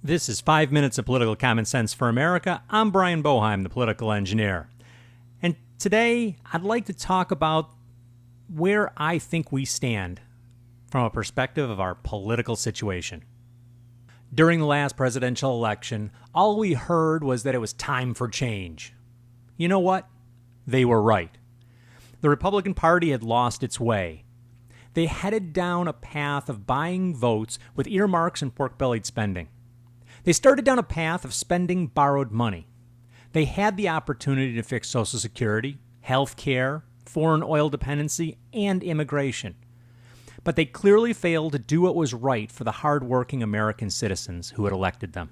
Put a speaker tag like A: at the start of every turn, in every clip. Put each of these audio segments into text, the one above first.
A: This is 5 Minutes of Political Common Sense for America. I'm Brian Boeheim, the political engineer. And today, I'd like to talk about where I think we stand from a perspective of our political situation. During the last presidential election, all we heard was that it was time for change. You know what? They were right. The Republican Party had lost its way. They headed down a path of buying votes with earmarks and pork-bellied spending. They started down a path of spending borrowed money. They had the opportunity to fix Social Security, health care, foreign oil dependency, and immigration. But they clearly failed to do what was right for the hard-working American citizens who had elected them.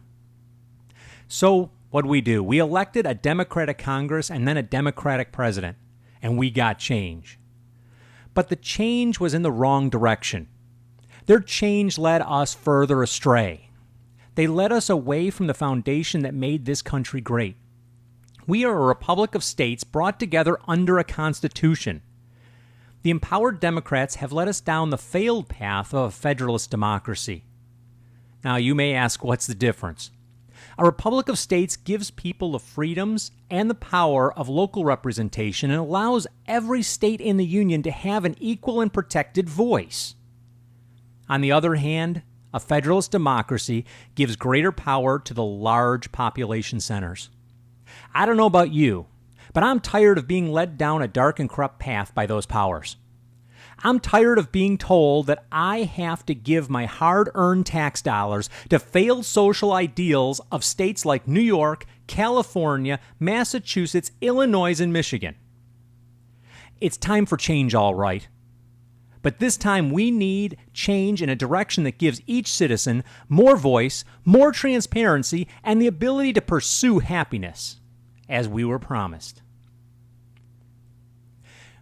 A: So, what did we do? We elected a Democratic Congress and then a Democratic president, and we got change. But the change was in the wrong direction. Their change led us further astray. They led us away from the foundation that made this country great. We are a republic of states brought together under a constitution. The empowered Democrats have led us down the failed path of a federalist democracy. Now, you may ask, what's the difference? A republic of states gives people the freedoms and the power of local representation and allows every state in the union to have an equal and protected voice. On the other hand, a federalist democracy gives greater power to the large population centers. I don't know about you, but I'm tired of being led down a dark and corrupt path by those powers. I'm tired of being told that I have to give my hard-earned tax dollars to failed social ideals of states like New York, California, Massachusetts, Illinois, and Michigan. It's time for change, all right. But this time we need change in a direction that gives each citizen more voice, more transparency, and the ability to pursue happiness, as we were promised.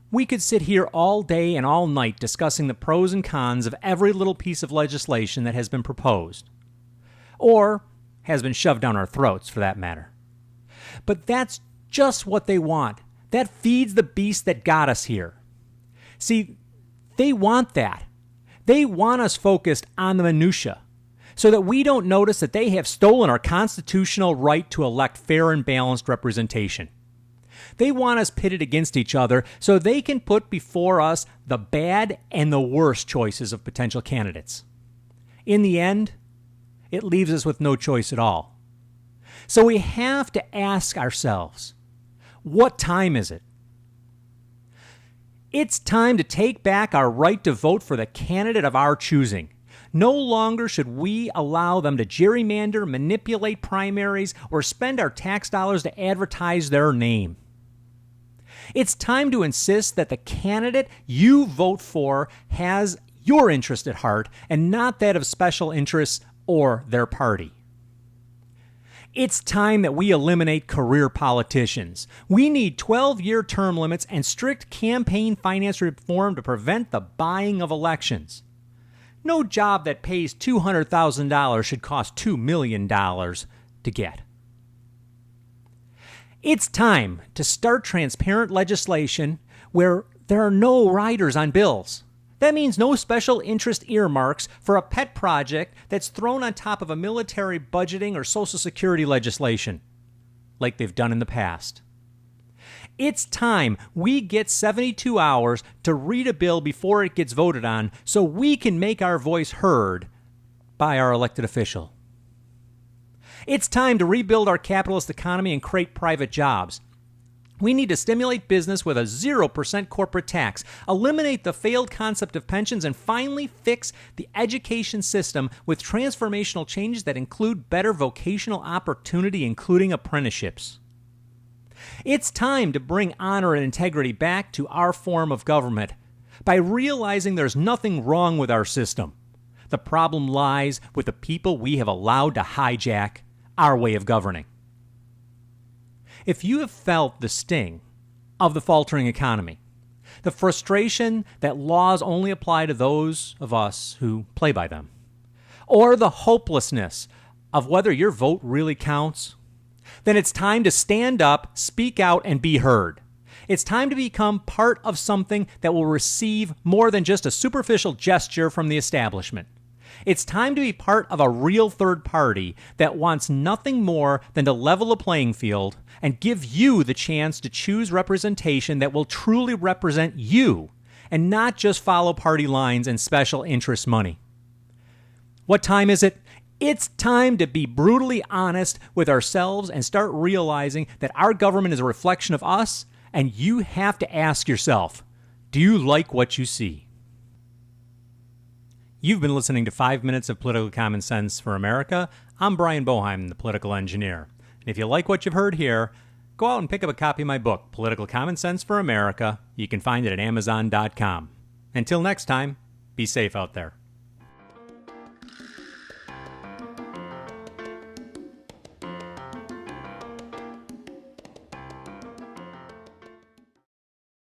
A: We could sit here all day and all night discussing the pros and cons of every little piece of legislation that has been proposed, or has been shoved down our throats, for that matter. But that's just what they want. That feeds the beast that got us here. See, they want that. They want us focused on the minutia, so that we don't notice that they have stolen our constitutional right to elect fair and balanced representation. They want us pitted against each other so they can put before us the bad and the worst choices of potential candidates. In the end, it leaves us with no choice at all. So we have to ask ourselves, what time is it? It's time to take back our right to vote for the candidate of our choosing. No longer should we allow them to gerrymander, manipulate primaries, or spend our tax dollars to advertise their name. It's time to insist that the candidate you vote for has your interest at heart and not that of special interests or their party. It's time that we eliminate career politicians. We need 12-year term limits and strict campaign finance reform to prevent the buying of elections. No job that pays $200,000 should cost $2 million to get. It's time to start transparent legislation where there are no riders on bills. That means no special interest earmarks for a pet project that's thrown on top of a military budgeting or Social Security legislation, like they've done in the past. It's time we get 72 hours to read a bill before it gets voted on so we can make our voice heard by our elected official. It's time to rebuild our capitalist economy and create private jobs. We need to stimulate business with a 0% corporate tax, eliminate the failed concept of pensions, and finally fix the education system with transformational changes that include better vocational opportunity, including apprenticeships. It's time to bring honor and integrity back to our form of government by realizing there's nothing wrong with our system. The problem lies with the people we have allowed to hijack our way of governing. If you have felt the sting of the faltering economy, the frustration that laws only apply to those of us who play by them, or the hopelessness of whether your vote really counts, then it's time to stand up, speak out, and be heard. It's time to become part of something that will receive more than just a superficial gesture from the establishment. It's time to be part of a real third party that wants nothing more than to level the playing field and give you the chance to choose representation that will truly represent you and not just follow party lines and special interest money. What time is it? It's time to be brutally honest with ourselves and start realizing that our government is a reflection of us, and you have to ask yourself, do you like what you see? You've been listening to 5 Minutes of Political Common Sense for America. I'm Brian Boeheim, the political engineer. And if you like what you've heard here, go out and pick up a copy of my book, Political Common Sense for America. You can find it at Amazon.com. Until next time, be safe out there.